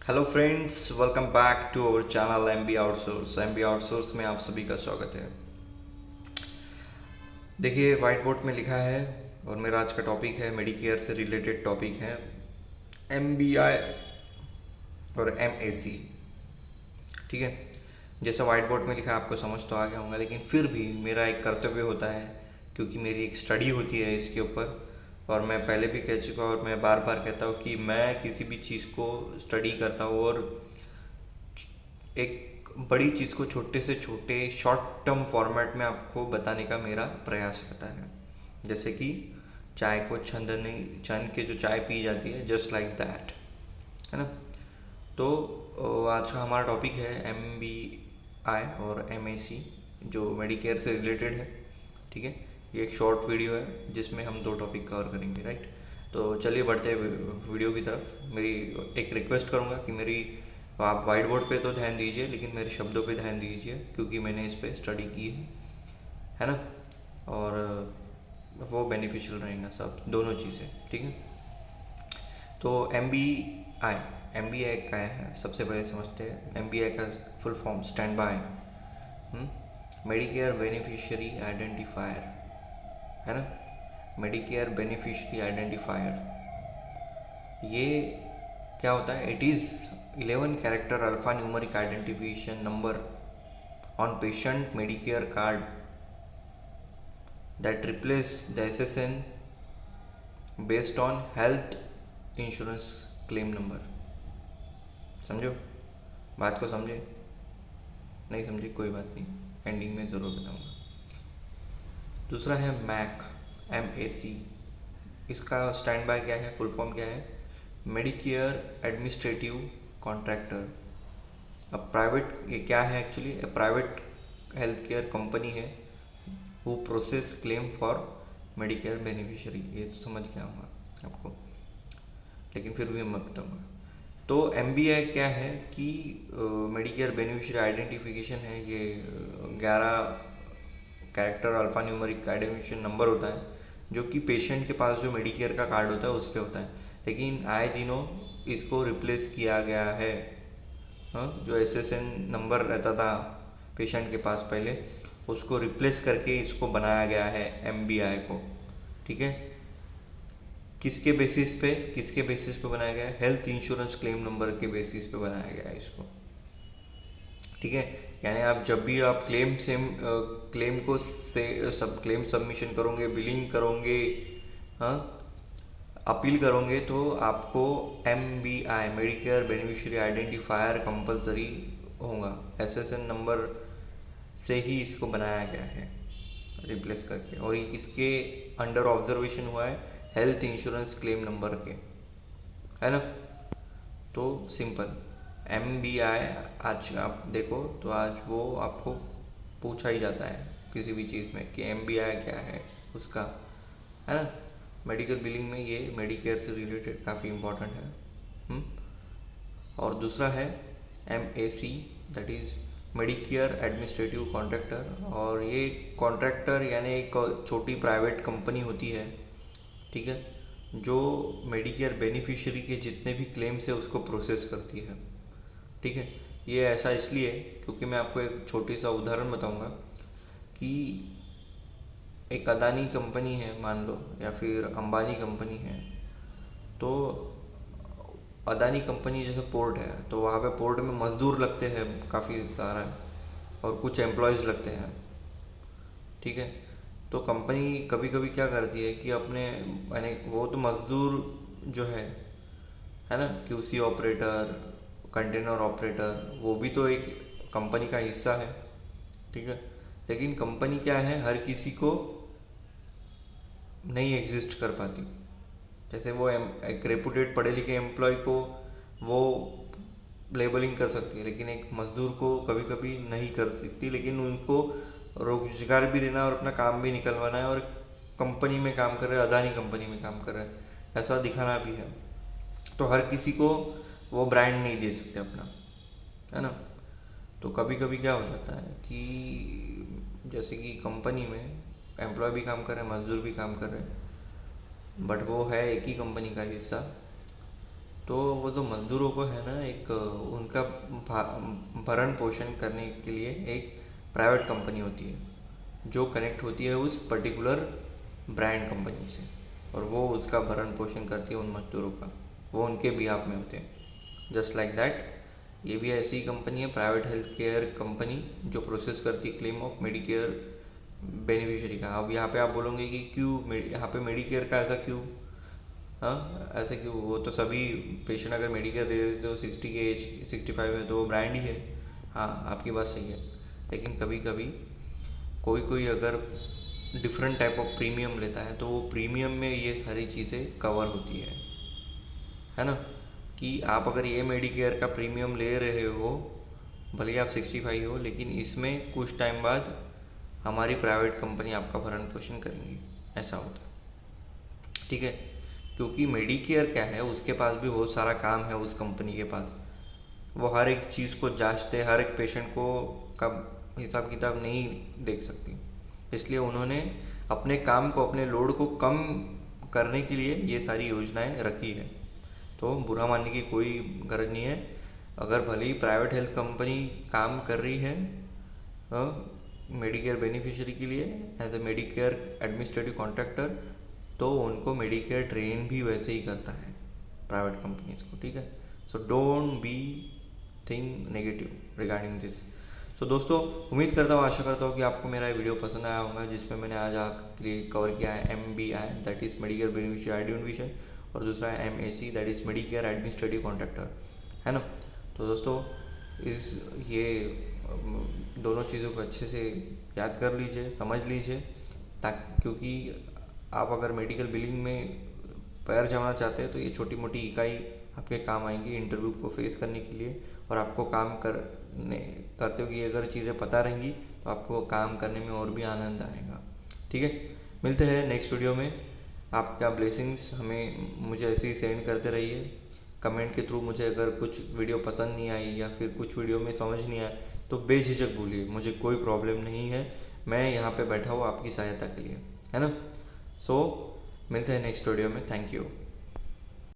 Hello friends, welcome back to our channel M B outsource. M B outsource में आप सभी का स्वागत है। देखिए, वाइट बोर्ड में लिखा है और मेरा आज का टॉपिक है, मेडिकेयर से रिलेटेड टॉपिक है, एम बी आई और एम ए सी। ठीक है, जैसा वाइट बोर्ड में लिखा है आपको समझ तो आ गया होगा, लेकिन फिर भी मेरा एक कर्तव्य होता है, क्योंकि मेरी एक स्टडी होती है इसके ऊपर। और मैं पहले भी कह चुका और मैं बार बार कहता हूँ कि मैं किसी भी चीज़ को स्टडी करता हूँ और एक बड़ी चीज़ को छोटे से छोटे शॉर्ट टर्म फॉर्मेट में आपको बताने का मेरा प्रयास रहता है। जैसे कि चाय को छन के जो चाय पी जाती है, जस्ट लाइक दैट, है ना। तो आज का हमारा टॉपिक है एम बी आई और एम ए सी, जो मेडिकेयर से रिलेटेड है। ठीक है, ये एक शॉर्ट वीडियो है जिसमें हम दो टॉपिक कवर करेंगे, राइट। तो चलिए बढ़ते हैं वीडियो की तरफ। मेरी एक रिक्वेस्ट करूँगा कि मेरी आप वाइट बोर्ड पे तो ध्यान दीजिए, लेकिन मेरे शब्दों पे ध्यान दीजिए, क्योंकि मैंने इस पर स्टडी की है ना। और वो बेनिफिशियल रहेगा, सब दोनों चीज़ें। ठीक है, तो आई एम बी आई क्या है सबसे पहले समझते हैं। एम बी आई का full form stand by Medicare beneficiary identifier, है ना। मेडिकेयर बेनिफिशियरी आइडेंटिफायर, ये क्या होता है? It is 11 character alpha numeric identification number on patient Medicare card that replace the SSN based on health insurance claim number. समझो बात को, समझे? नहीं समझे कोई बात नहीं, एंडिंग में ज़रूर बताऊंगा। दूसरा है MAC। इसका स्टैंड बाय क्या है, फुल फॉर्म क्या है? Medicare administrative contractor. अब प्राइवेट, ये क्या है actually? Private health care company है who process claim for Medicare beneficiary. ये समझ गया होगा आपको, लेकिन फिर भी मैं बताऊँगा। तो एम बी आई क्या है कि मेडिकेयर बेनिफिशियरी आइडेंटिफिकेशन है। ये 11 character alpha numeric identification number होता है, जो कि पेशेंट के पास जो मेडिकेयर का कार्ड होता है उस पर होता है। लेकिन आए दिनों इसको रिप्लेस किया गया है। हाँ, जो SSN नंबर रहता था पेशेंट के पास पहले, उसको रिप्लेस करके इसको बनाया गया है एम बी आई को। ठीक है, किसके बेसिस पे बनाया गया है? हेल्थ इंश्योरेंस क्लेम नंबर के बेसिस पे बनाया गया है इसको। ठीक है, यानी आप जब भी आप क्लेम सबमिशन करोगे, बिलिंग करोगे, हाँ, अपील करोगे, तो आपको M B I Medicare beneficiary identifier compulsory होगा। SSN नंबर से ही इसको बनाया गया है रिप्लेस करके, और ये किसके अंडर ऑब्जर्वेशन हुआ है? हेल्थ इंश्योरेंस क्लेम नंबर के, है ना। तो सिंपल एम बी आई, आज आप देखो तो आज वो आपको पूछा ही जाता है किसी भी चीज़ में कि एम बी आई क्या है उसका, है ना। मेडिकल बिलिंग में ये मेडिकेयर से रिलेटेड काफ़ी इम्पोर्टेंट है। और दूसरा है MAC, that is Medicare administrative contractor. और ये कॉन्ट्रैक्टर यानी एक छोटी प्राइवेट कंपनी होती है, ठीक है, जो मेडिकेयर बेनिफिशियरी के जितने भी क्लेम्स है उसको प्रोसेस करती है। ठीक है, ये ऐसा इसलिए क्योंकि मैं आपको एक छोटी सा उदाहरण बताऊंगा कि एक अदानी कंपनी है मान लो, या फिर अंबानी कंपनी है। तो अदानी कंपनी जैसे पोर्ट है, तो वहाँ पे पोर्ट में मज़दूर लगते हैं काफ़ी सारा, और कुछ एम्प्लॉयज़ लगते हैं। ठीक है, तो कंपनी कभी कभी क्या करती है कि अपने, यानी वो तो मज़दूर जो है ना, QC ऑपरेटर, कंटेनर ऑपरेटर, वो भी तो एक कंपनी का हिस्सा है। ठीक है, लेकिन कंपनी क्या है, हर किसी को नहीं एग्जिस्ट कर पाती। जैसे वो एक रेपुटेड पढ़े लिखे एम्प्लॉय को वो लेबलिंग कर सकती है, लेकिन एक मज़दूर को कभी कभी नहीं कर सकती। लेकिन उनको रोजगार भी देना और अपना काम भी निकलवाना है, और कंपनी में काम कर रहे हैं, अदानी कंपनी में काम कर रहे हैं, ऐसा दिखाना भी है। तो हर किसी को वो ब्रांड नहीं दे सकते अपना, है ना। तो कभी कभी क्या हो जाता है कि जैसे कि कंपनी में एम्प्लॉय भी काम कर रहे हैं, मज़दूर भी काम कर रहे हैं, बट वो है एक ही कंपनी का हिस्सा, तो वो जो मज़दूरों को है ना, एक उनका भरण पोषण करने के लिए एक प्राइवेट कंपनी होती है जो कनेक्ट होती है उस पर्टिकुलर ब्रांड कंपनी से, और वो उसका भरण पोषण करती है उन मज़दूरों का, वो उनके बिहाफ में होते हैं। जस्ट लाइक दैट ये भी ऐसी कंपनी है, प्राइवेट हेल्थ केयर कंपनी, जो प्रोसेस करती है क्लेम ऑफ मेडिकेयर बेनिफिशियरी का। अब यहाँ पे आप बोलोगे कि क्यों यहाँ पे मेडिकेयर का ऐसा क्यों, हाँ ऐसे क्यों, वो तो सभी पेशेंट अगर मेडिकेयर दे देते तो 60 के एज 65 है तो वो ब्रांड ही है। हाँ आपकी बात सही है, लेकिन कभी कभी कोई अगर डिफरेंट टाइप ऑफ प्रीमियम लेता है तो वो प्रीमियम में ये सारी चीज़ें कवर होती है ना। कि आप अगर ये मेडिकेयर का प्रीमियम ले रहे हो, भले ही आप 65 हो, लेकिन इसमें कुछ टाइम बाद हमारी प्राइवेट कंपनी आपका भरण पोषण करेंगी, ऐसा होता है। ठीक है, क्योंकि मेडिकेयर क्या है, उसके पास भी बहुत सारा काम है उस कंपनी के पास। वो हर एक चीज़ को जांचते, हर एक पेशेंट को का हिसाब किताब नहीं देख सकती, इसलिए उन्होंने अपने काम को, अपने लोड को कम करने के लिए ये सारी योजनाएं रखी है। तो बुरा मानने की कोई गरज नहीं है। अगर भले ही प्राइवेट हेल्थ कंपनी काम कर रही है मेडिकेयर बेनिफिशियरी के लिए as a Medicare administrative contractor, तो उनको मेडिकेयर ट्रेन भी वैसे ही करता है प्राइवेट कंपनीज को। ठीक है, so don't be think negative regarding this. So दोस्तों, उम्मीद करता हूँ, आशा करता हूँ कि आपको मेरा वीडियो पसंद आया होगा, जिसमें मैंने आज आपके लिए कवर किया है MBI, that is Medicare beneficiary identification, और दूसरा है MAC, that is Medicare administrative contractor, है ना। तो दोस्तों ये दोनों चीज़ों को अच्छे से याद कर लीजिए, समझ लीजिए, ताकि क्योंकि आप अगर मेडिकल बिलिंग में पैर जमाना चाहते हैं तो ये छोटी मोटी इकाई आपके काम आएंगी इंटरव्यू को फेस करने के लिए। और आपको काम करते हुए अगर चीज़ें पता रहेंगी तो आपको काम करने में और भी आनंद आएगा। ठीक है, मिलते हैं नेक्स्ट वीडियो में। आपका ब्लेसिंग्स मुझे ऐसे ही सेंड करते रहिए कमेंट के थ्रू। मुझे अगर कुछ वीडियो पसंद नहीं आई या फिर कुछ वीडियो में समझ नहीं आया तो बेझिझक बोलिए, मुझे कोई प्रॉब्लम नहीं है, मैं यहाँ पे बैठा हूँ आपकी सहायता के लिए, है ना। सो मिलते हैं नेक्स्ट वीडियो में, थैंक यू।